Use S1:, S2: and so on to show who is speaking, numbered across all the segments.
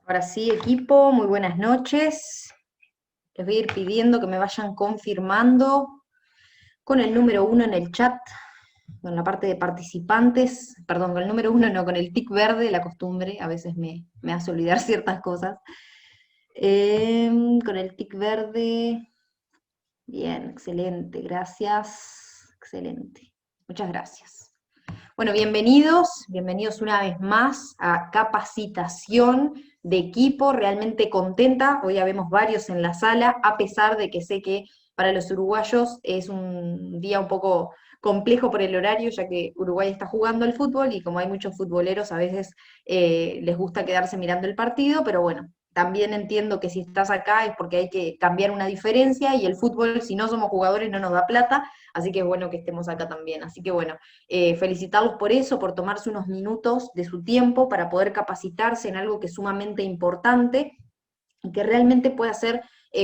S1: Ahora sí, equipo, muy buenas noches. Les voy a ir pidiendo que me vayan confirmando con el número uno en el chat, con la parte de participantes, perdón, con el número uno, no, con el tic verde, la costumbre, a veces me hace olvidar ciertas cosas. Con el tic verde, bien, excelente, gracias, excelente. Muchas gracias. Bueno, bienvenidos una vez más a capacitación de equipo, realmente contenta, hoy ya vemos varios en la sala, a pesar de que sé que para los uruguayos es un día un poco complejo por el horario, ya que Uruguay está jugando al fútbol y como hay muchos futboleros, a veces les gusta quedarse mirando el partido, pero bueno, también entiendo que si estás acá es porque hay que cambiar una diferencia y el fútbol, si no somos jugadores, no nos da plata, así que es bueno que estemos acá también. Así que bueno, felicitarlos por eso, por tomarse unos minutos de su tiempo para poder capacitarse en algo que es sumamente importante y que realmente puede hacer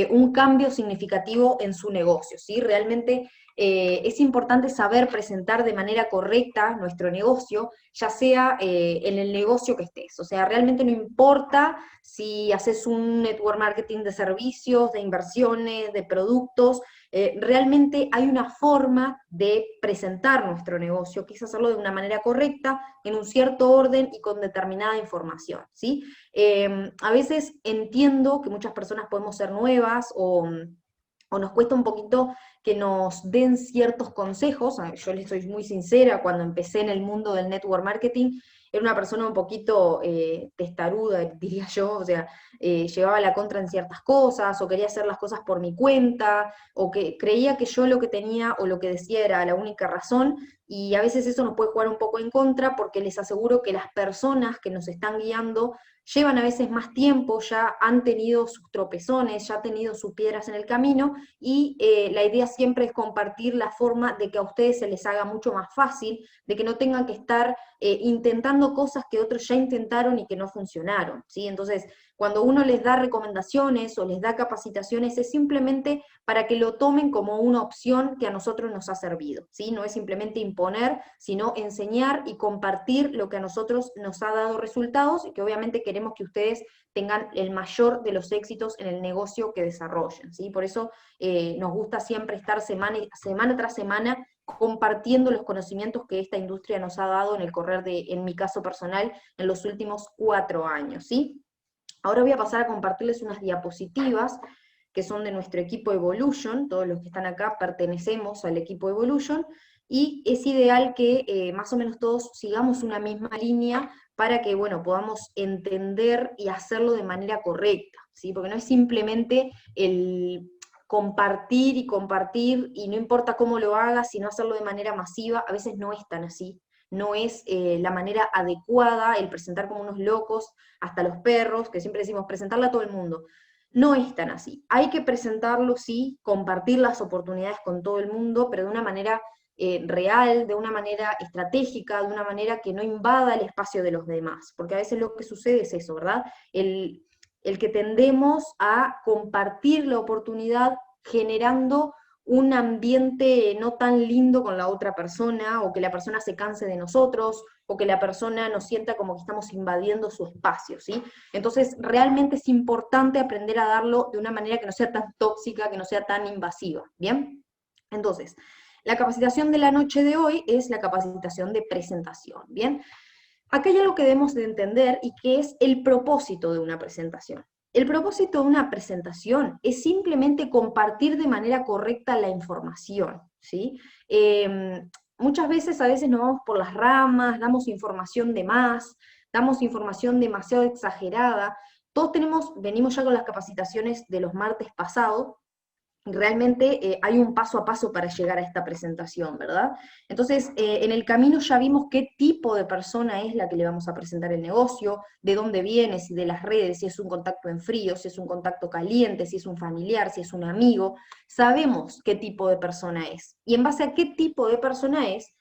S1: un cambio significativo en su negocio, ¿sí? Realmente es importante saber presentar de manera correcta nuestro negocio, ya sea en el negocio que estés. O sea, realmente no importa si haces un network marketing de servicios, de inversiones, de productos, realmente hay una forma de presentar nuestro negocio, que es hacerlo de una manera correcta, en un cierto orden y con determinada información, ¿sí? A veces entiendo que muchas personas podemos ser nuevas o nos cuesta un poquito que nos den ciertos consejos. Yo les soy muy sincera, cuando empecé en el mundo del network marketing, era una persona un poquito testaruda, diría yo, o sea, llevaba la contra en ciertas cosas, o quería hacer las cosas por mi cuenta, o que creía que yo lo que tenía o lo que decía era la única razón, y a veces eso nos puede jugar un poco en contra, porque les aseguro que las personas que nos están guiando llevan a veces más tiempo, ya han tenido sus tropezones, ya han tenido sus piedras en el camino, y la idea siempre es compartir la forma de que a ustedes se les haga mucho más fácil, de que no tengan que estar intentando cosas que otros ya intentaron y que no funcionaron, ¿sí? Entonces, cuando uno les da recomendaciones o les da capacitaciones, es simplemente para que lo tomen como una opción que a nosotros nos ha servido, ¿sí? No es simplemente imponer, sino enseñar y compartir lo que a nosotros nos ha dado resultados y que obviamente queremos que ustedes tengan el mayor de los éxitos en el negocio que desarrollen, ¿sí? Por eso nos gusta siempre estar semana tras semana compartiendo los conocimientos que esta industria nos ha dado en el correr de, en mi caso personal, en los últimos 4 años, ¿sí? Ahora voy a pasar a compartirles unas diapositivas que son de nuestro equipo Evolution. Todos los que están acá pertenecemos al equipo Evolution, y es ideal que más o menos todos sigamos una misma línea para que, bueno, podamos entender y hacerlo de manera correcta, ¿sí? Porque no es simplemente el compartir, y no importa cómo lo hagas, sino hacerlo de manera masiva. A veces no es tan así, no es la manera adecuada el presentar como unos locos, hasta los perros, que siempre decimos presentarla a todo el mundo. No es tan así. Hay que presentarlo, sí, compartir las oportunidades con todo el mundo, pero de una manera real, de una manera estratégica, de una manera que no invada el espacio de los demás, porque a veces lo que sucede es eso, ¿verdad? El que tendemos a compartir la oportunidad generando un ambiente no tan lindo con la otra persona, o que la persona se canse de nosotros, o que la persona nos sienta como que estamos invadiendo su espacio, ¿sí? Entonces, realmente es importante aprender a darlo de una manera que no sea tan tóxica, que no sea tan invasiva, ¿bien? Entonces, la capacitación de la noche de hoy es la capacitación de presentación, ¿bien? Acá hay algo que debemos de entender, y que es el propósito de una presentación. El propósito de una presentación es simplemente compartir de manera correcta la información, ¿sí? Muchas veces, a veces nos vamos por las ramas, damos información de más, damos información demasiado exagerada. Todos venimos ya con las capacitaciones de los martes pasados, realmente hay un paso a paso para llegar a esta presentación, ¿verdad? Entonces, en el camino ya vimos qué tipo de persona es la que le vamos a presentar el negocio, de dónde viene, si de las redes, si es un contacto en frío, si es un contacto caliente, si es un familiar, si es un amigo. Sabemos qué tipo de persona es. Y en base a qué tipo de persona es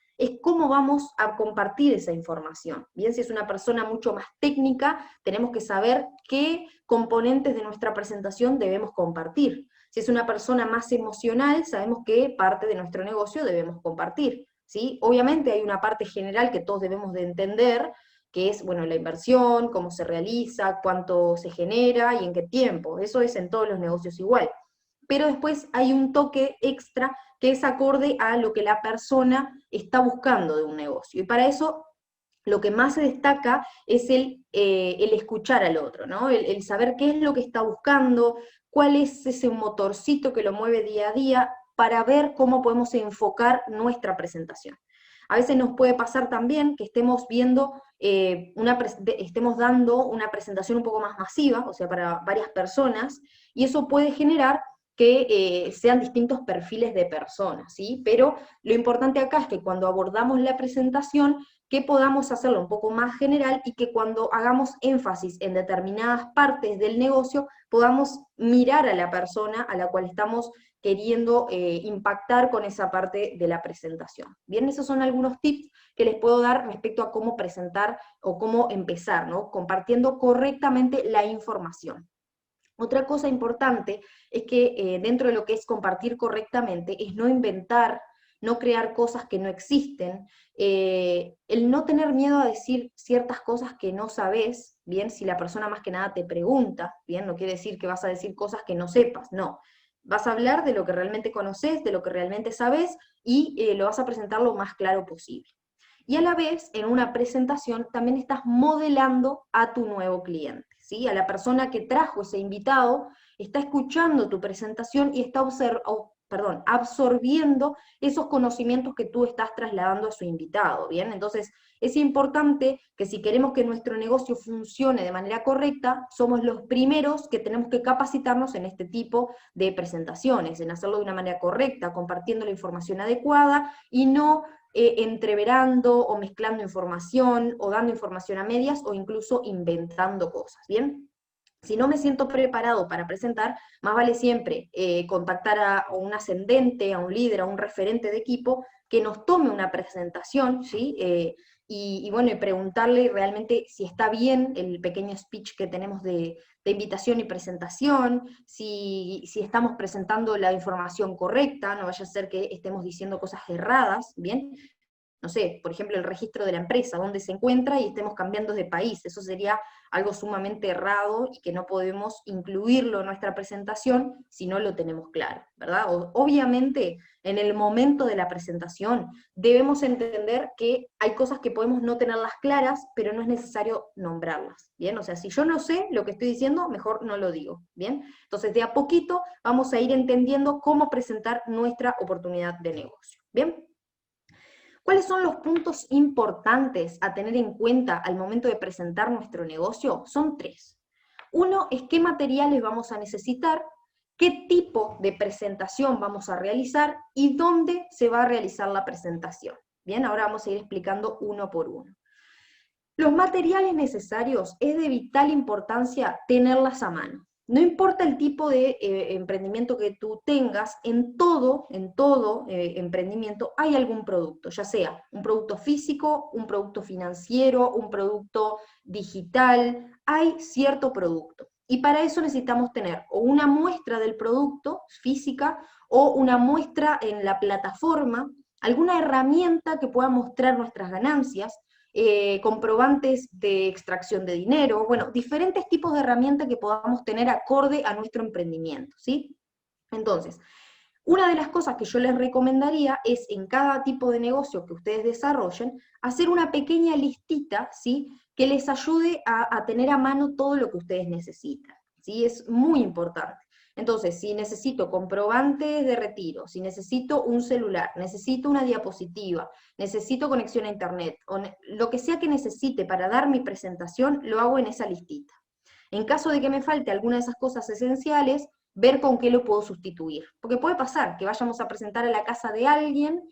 S1: cómo vamos a compartir esa información. Bien, si es una persona mucho más técnica, tenemos que saber qué componentes de nuestra presentación debemos compartir. Si es una persona más emocional, sabemos qué parte de nuestro negocio debemos compartir, ¿sí? Obviamente hay una parte general que todos debemos de entender, que es, bueno, la inversión, cómo se realiza, cuánto se genera y en qué tiempo. Eso es en todos los negocios igual. Pero después hay un toque extra que es acorde a lo que la persona está buscando de un negocio. Y para eso lo que más se destaca es el escuchar al otro, ¿no? El saber qué es lo que está buscando, cuál es ese motorcito que lo mueve día a día, para ver cómo podemos enfocar nuestra presentación. A veces nos puede pasar también que estemos viendo, estemos dando una presentación un poco más masiva, o sea, para varias personas, y eso puede generar que sean distintos perfiles de personas, ¿sí? Pero lo importante acá es que cuando abordamos la presentación, que podamos hacerlo un poco más general y que cuando hagamos énfasis en determinadas partes del negocio, podamos mirar a la persona a la cual estamos queriendo impactar con esa parte de la presentación. Bien, esos son algunos tips que les puedo dar respecto a cómo presentar o cómo empezar, ¿no? Compartiendo correctamente la información. Otra cosa importante es que dentro de lo que es compartir correctamente es no inventar, no crear cosas que no existen, el no tener miedo a decir ciertas cosas que no sabes, bien, si la persona más que nada te pregunta, bien, no quiere decir que vas a decir cosas que no sepas, no. Vas a hablar de lo que realmente conoces, de lo que realmente sabes, y lo vas a presentar lo más claro posible. Y a la vez, en una presentación, también estás modelando a tu nuevo cliente, ¿sí? A la persona que trajo ese invitado, está escuchando tu presentación y está absorbiendo esos conocimientos que tú estás trasladando a su invitado, ¿bien? Entonces, es importante que si queremos que nuestro negocio funcione de manera correcta, somos los primeros que tenemos que capacitarnos en este tipo de presentaciones, en hacerlo de una manera correcta, compartiendo la información adecuada y no entreverando o mezclando información o dando información a medias o incluso inventando cosas, ¿bien? Si no me siento preparado para presentar, más vale siempre contactar a un ascendente, a un líder, a un referente de equipo que nos tome una presentación, ¿sí? Y bueno, y preguntarle realmente si está bien el pequeño speech que tenemos de invitación y presentación, si estamos presentando la información correcta, no vaya a ser que estemos diciendo cosas erradas, ¿bien? No sé, por ejemplo, el registro de la empresa, dónde se encuentra y estemos cambiando de país. Eso sería algo sumamente errado y que no podemos incluirlo en nuestra presentación si no lo tenemos claro, ¿verdad? Obviamente, en el momento de la presentación debemos entender que hay cosas que podemos no tenerlas claras, pero no es necesario nombrarlas, ¿bien? O sea, si yo no sé lo que estoy diciendo, mejor no lo digo, ¿bien? Entonces, de a poquito vamos a ir entendiendo cómo presentar nuestra oportunidad de negocio, ¿bien? ¿Cuáles son los puntos importantes a tener en cuenta al momento de presentar nuestro negocio? Son tres. Uno es qué materiales vamos a necesitar, qué tipo de presentación vamos a realizar y dónde se va a realizar la presentación. Bien, ahora vamos a ir explicando uno por uno. Los materiales necesarios es de vital importancia tenerlas a mano. No importa el tipo de emprendimiento que tú tengas, en todo emprendimiento hay algún producto, ya sea un producto físico, un producto financiero, un producto digital, hay cierto producto. Y para eso necesitamos tener o una muestra del producto física o una muestra en la plataforma, alguna herramienta que pueda mostrar nuestras ganancias, comprobantes de extracción de dinero, bueno, diferentes tipos de herramientas que podamos tener acorde a nuestro emprendimiento, ¿sí? Entonces, una de las cosas que yo les recomendaría es en cada tipo de negocio que ustedes desarrollen, hacer una pequeña listita, ¿sí? Que les ayude a tener a mano todo lo que ustedes necesitan, ¿sí? Es muy importante. Entonces, si necesito comprobantes de retiro, si necesito un celular, necesito una diapositiva, necesito conexión a internet, o lo que sea que necesite para dar mi presentación, lo hago en esa listita. En caso de que me falte alguna de esas cosas esenciales, ver con qué lo puedo sustituir. Porque puede pasar que vayamos a presentar a la casa de alguien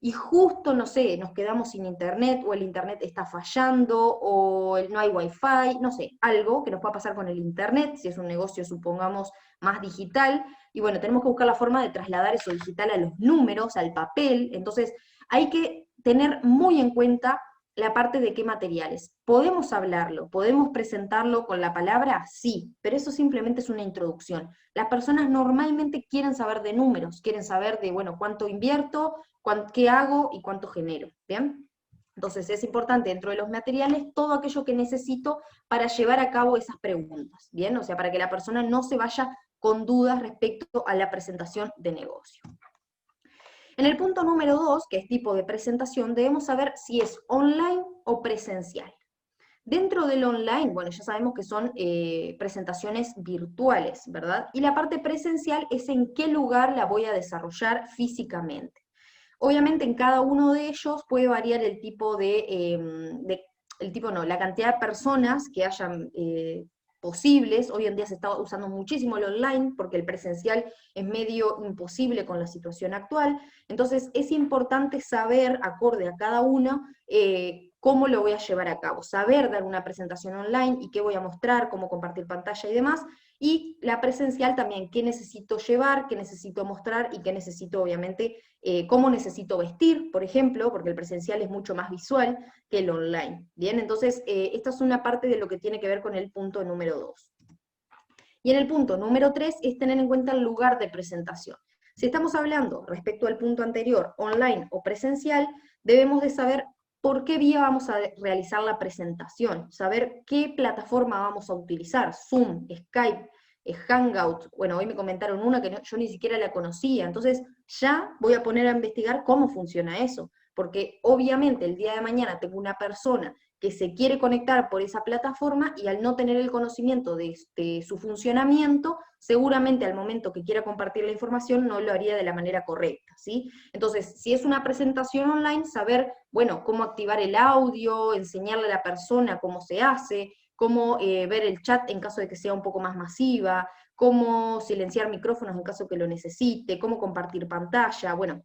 S1: y justo, no sé, nos quedamos sin internet, o el internet está fallando, o no hay wifi, no sé, algo que nos pueda pasar con el internet, si es un negocio, supongamos, más digital, y bueno, tenemos que buscar la forma de trasladar eso digital a los números, al papel, entonces hay que tener muy en cuenta la parte de qué materiales. ¿Podemos hablarlo? ¿Podemos presentarlo con la palabra? Sí, pero eso simplemente es una introducción. Las personas normalmente quieren saber de números, quieren saber de, bueno, cuánto invierto, qué hago y cuánto genero, ¿bien? Entonces es importante dentro de los materiales todo aquello que necesito para llevar a cabo esas preguntas, ¿bien? O sea, para que la persona no se vaya con dudas respecto a la presentación de negocio. En el punto número 2, que es tipo de presentación, debemos saber si es online o presencial. Dentro del online, bueno, ya sabemos que son presentaciones virtuales, ¿verdad? Y la parte presencial es en qué lugar la voy a desarrollar físicamente. Obviamente en cada uno de ellos puede variar el tipo la cantidad de personas que hayan posibles. Hoy en día se está usando muchísimo el online porque el presencial es medio imposible con la situación actual. Entonces es importante saber, acorde a cada uno, cómo lo voy a llevar a cabo, saber dar una presentación online y qué voy a mostrar, cómo compartir pantalla y demás, y la presencial también, qué necesito llevar, qué necesito mostrar y qué necesito, obviamente, cómo necesito vestir, por ejemplo, porque el presencial es mucho más visual que el online. Bien, entonces, esta es una parte de lo que tiene que ver con el punto número 2. Y en el punto número 3 es tener en cuenta el lugar de presentación. Si estamos hablando respecto al punto anterior, online o presencial, debemos de saber por qué vía vamos a realizar la presentación, saber qué plataforma vamos a utilizar, Zoom, Skype, Hangout. Bueno, hoy me comentaron una que yo ni siquiera la conocía, entonces ya voy a poner a investigar cómo funciona eso, porque obviamente el día de mañana tengo una persona que se quiere conectar por esa plataforma y al no tener el conocimiento de su funcionamiento, seguramente al momento que quiera compartir la información no lo haría de la manera correcta, ¿sí? Entonces, si es una presentación online, saber, bueno, cómo activar el audio, enseñarle a la persona cómo se hace, cómo ver el chat en caso de que sea un poco más masiva, cómo silenciar micrófonos en caso que lo necesite, cómo compartir pantalla, bueno,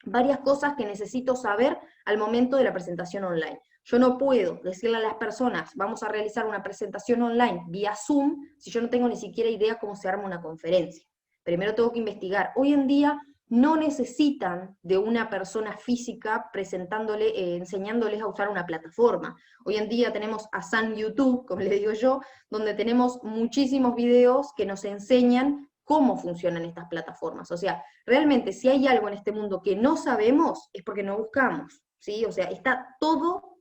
S1: varias cosas que necesito saber al momento de la presentación online. Yo no puedo decirle a las personas, vamos a realizar una presentación online vía Zoom, si yo no tengo ni siquiera idea cómo se arma una conferencia. Primero tengo que investigar. Hoy en día no necesitan de una persona física presentándole, enseñándoles a usar una plataforma. Hoy en día tenemos a San YouTube, como le digo yo, donde tenemos muchísimos videos que nos enseñan cómo funcionan estas plataformas. O sea, realmente si hay algo en este mundo que no sabemos, es porque no buscamos, ¿sí? O sea, está todo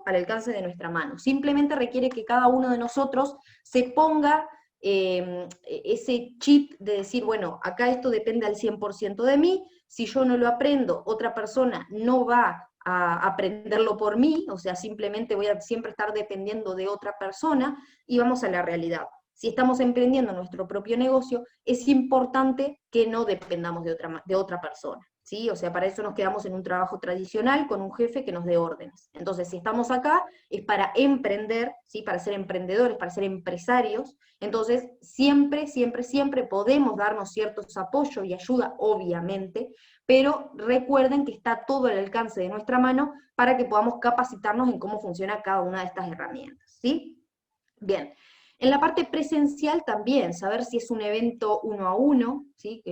S1: al alcance de nuestra mano. Simplemente requiere que cada uno de nosotros se ponga ese chip de decir, bueno, acá esto depende al 100% de mí, si yo no lo aprendo, otra persona no va a aprenderlo por mí, o sea, simplemente voy a siempre estar dependiendo de otra persona, y vamos a la realidad. Si estamos emprendiendo nuestro propio negocio, es importante que no dependamos de otra persona, ¿sí? O sea, para eso nos quedamos en un trabajo tradicional con un jefe que nos dé órdenes. Entonces, si estamos acá, es para emprender, ¿sí? Para ser emprendedores, para ser empresarios. Entonces, siempre podemos darnos ciertos apoyos y ayuda, obviamente, pero recuerden que está todo al alcance de nuestra mano para que podamos capacitarnos en cómo funciona cada una de estas herramientas, ¿sí? Bien. En la parte presencial también, saber si es un evento uno a uno, ¿sí?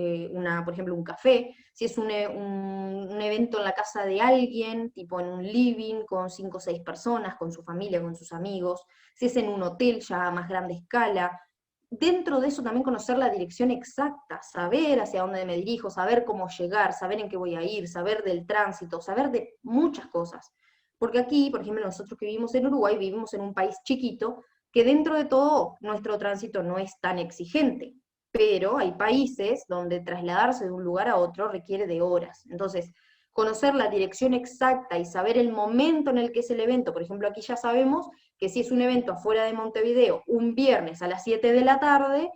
S1: Por ejemplo, un café, si es un evento en la casa de alguien, tipo en un living, con 5 o 6 personas, con su familia, con sus amigos, si es en un hotel ya a más grande escala. Dentro de eso también conocer la dirección exacta, saber hacia dónde me dirijo, saber cómo llegar, saber en qué voy a ir, saber del tránsito, saber de muchas cosas. Porque aquí, por ejemplo, nosotros que vivimos en Uruguay, vivimos en un país chiquito, que dentro de todo nuestro tránsito no es tan exigente, pero hay países donde trasladarse de un lugar a otro requiere de horas. Entonces, conocer la dirección exacta y saber el momento en el que es el evento, por ejemplo, aquí ya sabemos que si es un evento afuera de Montevideo, un viernes a las 7 de la tarde,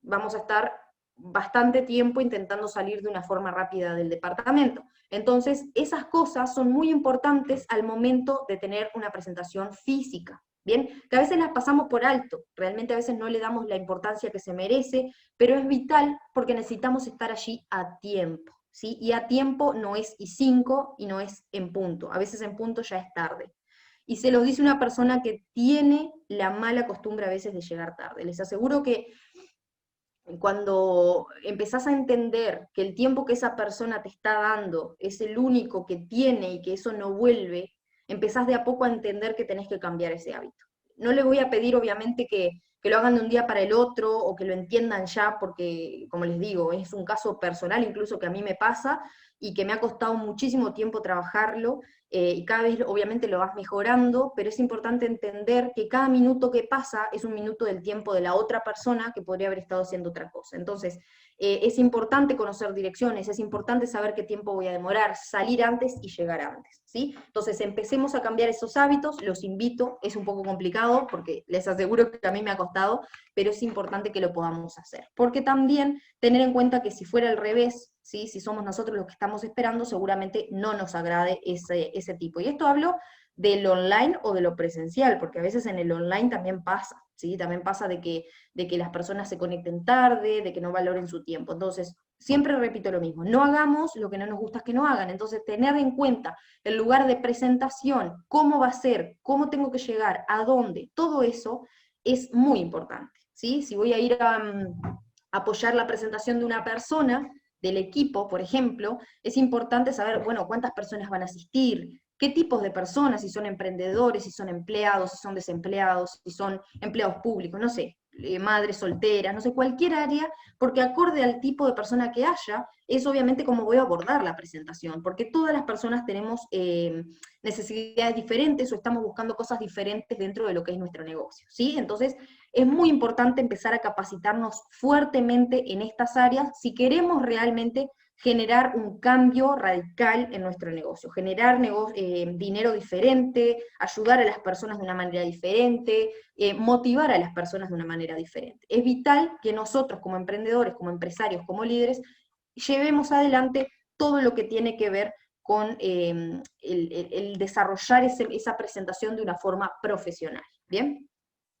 S1: vamos a estar bastante tiempo intentando salir de una forma rápida del departamento. Entonces, esas cosas son muy importantes al momento de tener una presentación física. Bien, que a veces las pasamos por alto, realmente a veces no le damos la importancia que se merece, pero es vital porque necesitamos estar allí a tiempo, ¿sí? Y a tiempo no es y 5 y no es en punto, a veces en punto ya es tarde. Y se los dice una persona que tiene la mala costumbre a veces de llegar tarde. Les aseguro que cuando empezás a entender que el tiempo que esa persona te está dando es el único que tiene y que eso no vuelve, empezás de a poco a entender que tenés que cambiar ese hábito. No les voy a pedir, obviamente, que lo hagan de un día para el otro o que lo entiendan ya, porque, como les digo, es un caso personal incluso que a mí me pasa y que me ha costado muchísimo tiempo trabajarlo, y cada vez obviamente lo vas mejorando, pero es importante entender que cada minuto que pasa es un minuto del tiempo de la otra persona que podría haber estado haciendo otra cosa. Entonces, es importante conocer direcciones, es importante saber qué tiempo voy a demorar, salir antes y llegar antes, ¿sí? Entonces, empecemos a cambiar esos hábitos, los invito, es un poco complicado, porque les aseguro que a mí me ha costado, pero es importante que lo podamos hacer. Porque también tener en cuenta que si fuera al revés, ¿sí? Si somos nosotros los que estamos esperando, seguramente no nos agrade ese tipo. Y esto hablo del online o de lo presencial, porque a veces en el online también pasa, ¿sí? También pasa de que las personas se conecten tarde, de que no valoren su tiempo. Entonces, siempre repito lo mismo, no hagamos lo que no nos gusta que no hagan. Entonces, tener en cuenta el lugar de presentación, cómo va a ser, cómo tengo que llegar, a dónde, todo eso es muy importante, ¿sí? Si voy a ir a apoyar la presentación de una persona, del equipo, por ejemplo, es importante saber, bueno, cuántas personas van a asistir, qué tipos de personas, si son emprendedores, si son empleados, si son desempleados, si son empleados públicos, no sé, madres solteras, no sé, cualquier área, porque acorde al tipo de persona que haya, es obviamente cómo voy a abordar la presentación, porque todas las personas tenemos necesidades diferentes o estamos buscando cosas diferentes dentro de lo que es nuestro negocio, ¿sí? Entonces, es muy importante empezar a capacitarnos fuertemente en estas áreas si queremos realmente generar un cambio radical en nuestro negocio, generar dinero diferente, ayudar a las personas de una manera diferente, motivar a las personas de una manera diferente. Es vital que nosotros como emprendedores, como empresarios, como líderes, llevemos adelante todo lo que tiene que ver con el desarrollar esa presentación de una forma profesional. ¿Bien?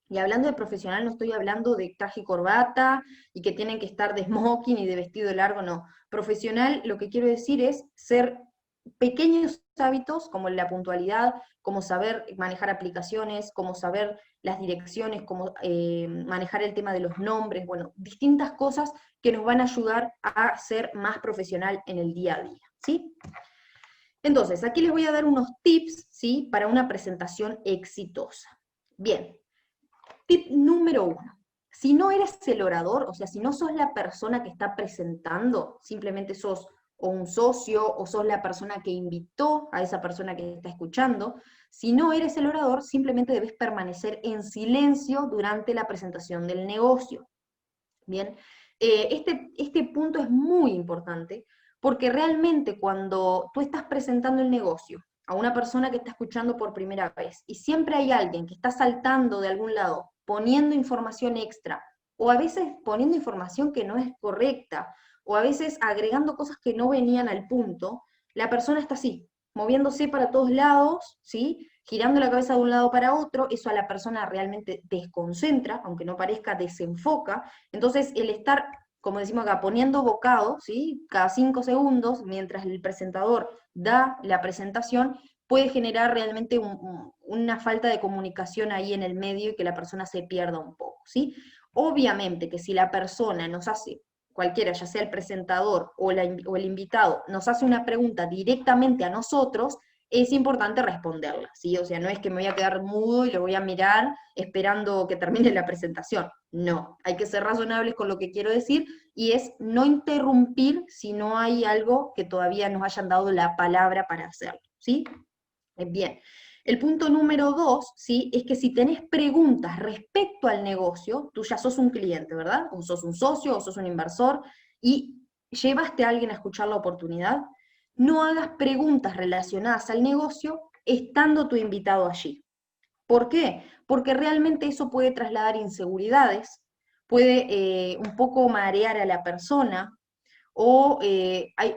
S1: Y hablando de profesional, no estoy hablando de traje y corbata y que tienen que estar de smoking y de vestido largo, no. Profesional, lo que quiero decir es ser pequeños hábitos como la puntualidad, como saber manejar aplicaciones, como saber las direcciones, como manejar el tema de los nombres, bueno, distintas cosas que nos van a ayudar a ser más profesional en el día a día, ¿sí? Entonces, aquí les voy a dar unos tips, ¿sí? Para una presentación exitosa. Bien, tip número 1. Si no eres el orador, o sea, si no sos la persona que está presentando, simplemente sos o un socio o sos la persona que invitó a esa persona que está escuchando, si no eres el orador, simplemente debes permanecer en silencio durante la presentación del negocio. Bien, este punto es muy importante porque realmente cuando tú estás presentando el negocio a una persona que está escuchando por primera vez y siempre hay alguien que está saltando de algún lado, poniendo información extra, o a veces poniendo información que no es correcta, o a veces agregando cosas que no venían al punto, la persona está así, moviéndose para todos lados, ¿sí? Girando la cabeza de un lado para otro, eso a la persona realmente desconcentra, aunque no parezca, desenfoca. Entonces, el estar, como decimos acá, poniendo bocado, ¿sí? Cada 5 segundos, mientras el presentador da la presentación, puede generar realmente una falta de comunicación ahí en el medio y que la persona se pierda un poco, ¿sí? Obviamente que si la persona nos hace, cualquiera, ya sea el presentador o el invitado, nos hace una pregunta directamente a nosotros, es importante responderla, ¿sí? O sea, no es que me voy a quedar mudo y lo voy a mirar esperando que termine la presentación. No, hay que ser razonables con lo que quiero decir y es no interrumpir si no hay algo que todavía nos hayan dado la palabra para hacerlo, ¿sí? Bien. El punto número 2, ¿sí? Es que si tenés preguntas respecto al negocio, tú ya sos un cliente, ¿verdad? O sos un socio, o sos un inversor, y llevaste a alguien a escuchar la oportunidad, no hagas preguntas relacionadas al negocio estando tu invitado allí. ¿Por qué? Porque realmente eso puede trasladar inseguridades, puede un poco marear a la persona, o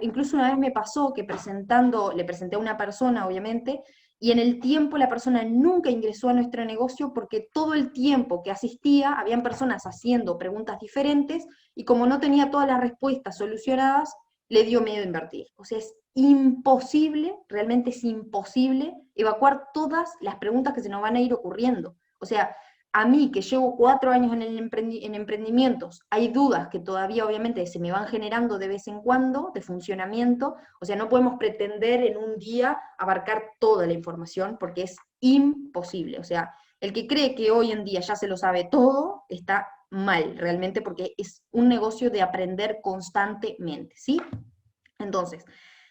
S1: incluso una vez me pasó que le presenté a una persona, obviamente, y en el tiempo la persona nunca ingresó a nuestro negocio porque todo el tiempo que asistía habían personas haciendo preguntas diferentes y como no tenía todas las respuestas solucionadas, le dio miedo a invertir. O sea, es imposible, realmente es imposible evacuar todas las preguntas que se nos van a ir ocurriendo. O sea, a mí, que llevo 4 años en emprendimientos, hay dudas que todavía obviamente se me van generando de vez en cuando, de funcionamiento, o sea, no podemos pretender en un día abarcar toda la información porque es imposible. O sea, el que cree que hoy en día ya se lo sabe todo, está mal realmente porque es un negocio de aprender constantemente, ¿sí? Entonces,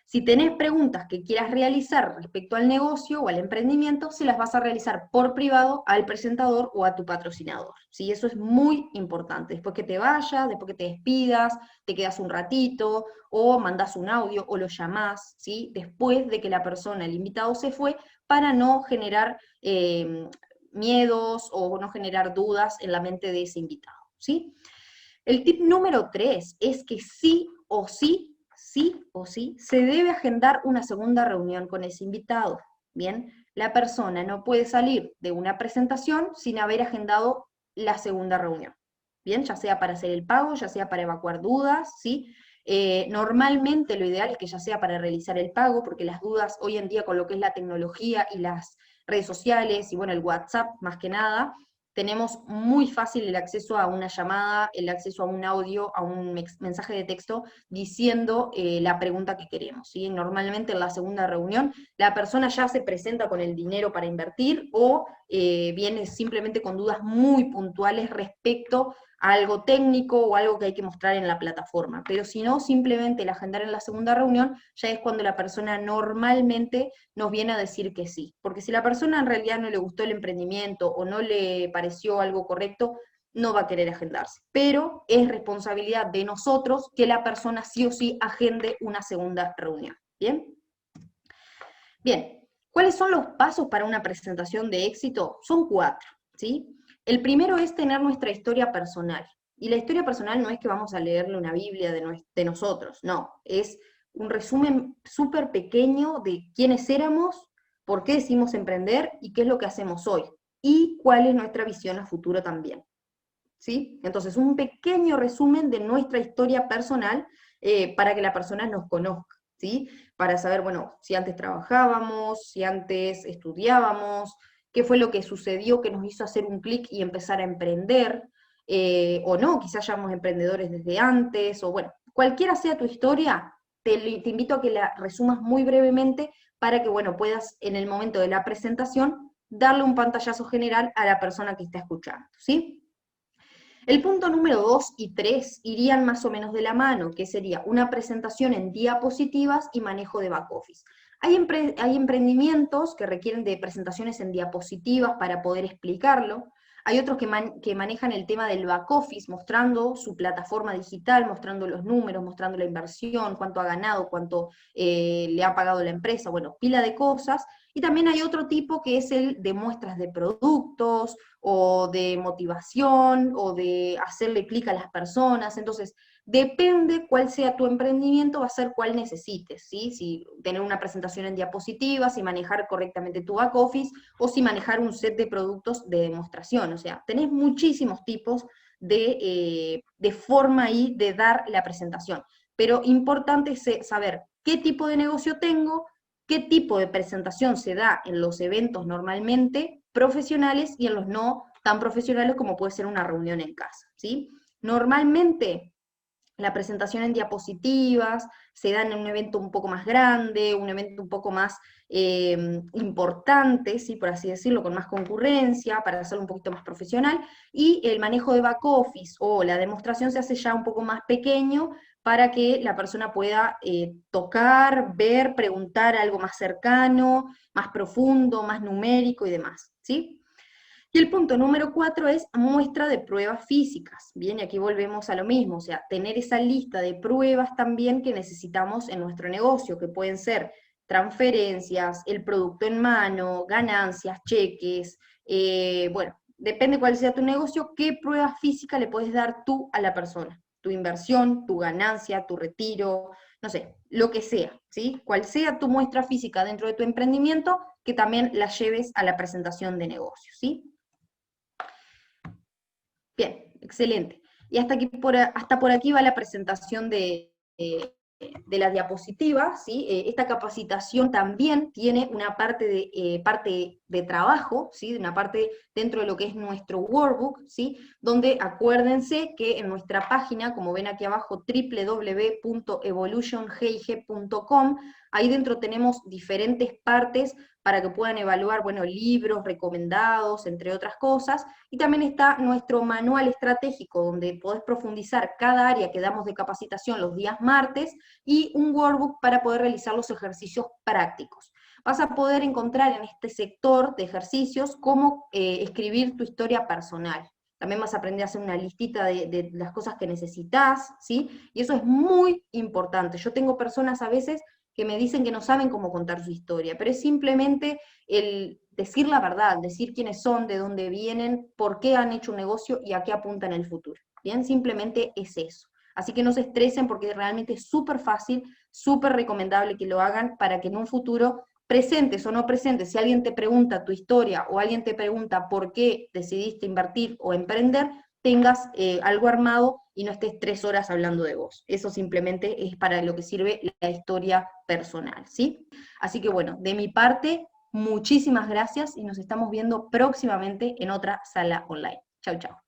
S1: Si tenés preguntas que quieras realizar respecto al negocio o al emprendimiento, se las vas a realizar por privado al presentador o a tu patrocinador, ¿sí? Eso es muy importante. Después que te vayas, después que te despidas, te quedas un ratito, o mandás un audio, o lo llamás, ¿sí? Después de que la persona, el invitado se fue, para no generar miedos o no generar dudas en la mente de ese invitado, ¿sí? El tip número 3 es que sí o sí, se debe agendar una segunda reunión con ese invitado. Bien, la persona no puede salir de una presentación sin haber agendado la segunda reunión. Bien, ya sea para hacer el pago, ya sea para evacuar dudas, ¿sí? Normalmente lo ideal es que ya sea para realizar el pago, porque las dudas hoy en día con lo que es la tecnología y las redes sociales y bueno, el WhatsApp más que nada, tenemos muy fácil el acceso a una llamada, el acceso a un audio, a un mensaje de texto diciendo la pregunta que queremos, ¿sí? Normalmente en la segunda reunión la persona ya se presenta con el dinero para invertir o viene simplemente con dudas muy puntuales respecto a algo técnico o algo que hay que mostrar en la plataforma. Pero si no, simplemente el agendar en la segunda reunión ya es cuando la persona normalmente nos viene a decir que sí. Porque si la persona en realidad no le gustó el emprendimiento o no le pareció algo correcto, no va a querer agendarse. Pero es responsabilidad de nosotros que la persona sí o sí agende una segunda reunión. ¿Bien? Bien. ¿Cuáles son los pasos para una presentación de éxito? Son 4, ¿sí? El primero es tener nuestra historia personal. Y la historia personal no es que vamos a leerle una Biblia de nosotros, no. Es un resumen súper pequeño de quiénes éramos, por qué decidimos emprender y qué es lo que hacemos hoy. Y cuál es nuestra visión a futuro también, ¿sí? Entonces, un pequeño resumen de nuestra historia personal para que la persona nos conozca, ¿sí? Para saber, bueno, si antes trabajábamos, si antes estudiábamos, qué fue lo que sucedió que nos hizo hacer un clic y empezar a emprender, o no, quizás ya somos emprendedores desde antes, o bueno, cualquiera sea tu historia, te invito a que la resumas muy brevemente para que, bueno, puedas en el momento de la presentación darle un pantallazo general a la persona que está escuchando, ¿sí? El punto número 2 y 3 irían más o menos de la mano, que sería una presentación en diapositivas y manejo de back office. Hay emprendimientos que requieren de presentaciones en diapositivas para poder explicarlo. Hay otros que manejan el tema del back office, mostrando su plataforma digital, mostrando los números, mostrando la inversión, cuánto ha ganado, cuánto le ha pagado la empresa, bueno, pila de cosas. Y también hay otro tipo que es el de muestras de productos, o de motivación, o de hacerle clic a las personas. Entonces, depende cuál sea tu emprendimiento, va a ser cuál necesites, ¿sí? Si tener una presentación en diapositivas, si manejar correctamente tu back office, o si manejar un set de productos de demostración. O sea, tenés muchísimos tipos de forma ahí de dar la presentación. Pero importante es saber qué tipo de negocio tengo, qué tipo de presentación se da en los eventos normalmente profesionales y en los no tan profesionales como puede ser una reunión en casa, ¿sí? Normalmente la presentación en diapositivas se da en un evento un poco más grande, un evento un poco más importante, ¿sí? Por así decirlo, con más concurrencia, para hacerlo un poquito más profesional, y el manejo de back office o la demostración se hace ya un poco más pequeño para que la persona pueda tocar, ver, preguntar algo más cercano, más profundo, más numérico y demás, ¿sí? Y el punto número 4 es muestra de pruebas físicas. Bien, y aquí volvemos a lo mismo, o sea, tener esa lista de pruebas también que necesitamos en nuestro negocio, que pueden ser transferencias, el producto en mano, ganancias, cheques, bueno, depende cuál sea tu negocio, qué prueba física le puedes dar tú a la persona. Tu inversión, tu ganancia, tu retiro, no sé, lo que sea, ¿sí? Cual sea tu muestra física dentro de tu emprendimiento, que también la lleves a la presentación de negocio, ¿sí? Bien, excelente. Y hasta por aquí va la presentación de la diapositiva, ¿sí? Esta capacitación también tiene una parte de trabajo, ¿sí? Una parte dentro de lo que es nuestro workbook, ¿sí? Donde acuérdense que en nuestra página, como ven aquí abajo, www.evolutiongig.com, ahí dentro tenemos diferentes partes para que puedan evaluar, bueno, libros recomendados, entre otras cosas, y también está nuestro manual estratégico, donde podés profundizar cada área que damos de capacitación los días martes, y un workbook para poder realizar los ejercicios prácticos. Vas a poder encontrar en este sector de ejercicios cómo escribir tu historia personal. También vas a aprender a hacer una listita de las cosas que necesitas, ¿sí? Y eso es muy importante. Yo tengo personas a veces que me dicen que no saben cómo contar su historia, pero es simplemente el decir la verdad, decir quiénes son, de dónde vienen, por qué han hecho un negocio y a qué apuntan en el futuro. Bien, simplemente es eso. Así que no se estresen porque realmente es súper fácil, súper recomendable que lo hagan para que en un futuro, presentes o no presentes, si alguien te pregunta tu historia o alguien te pregunta por qué decidiste invertir o emprender, tengas algo armado y no estés 3 horas hablando de vos. Eso simplemente es para lo que sirve la historia personal, ¿sí? Así que bueno, de mi parte, muchísimas gracias y nos estamos viendo próximamente en otra sala online. Chau, chau.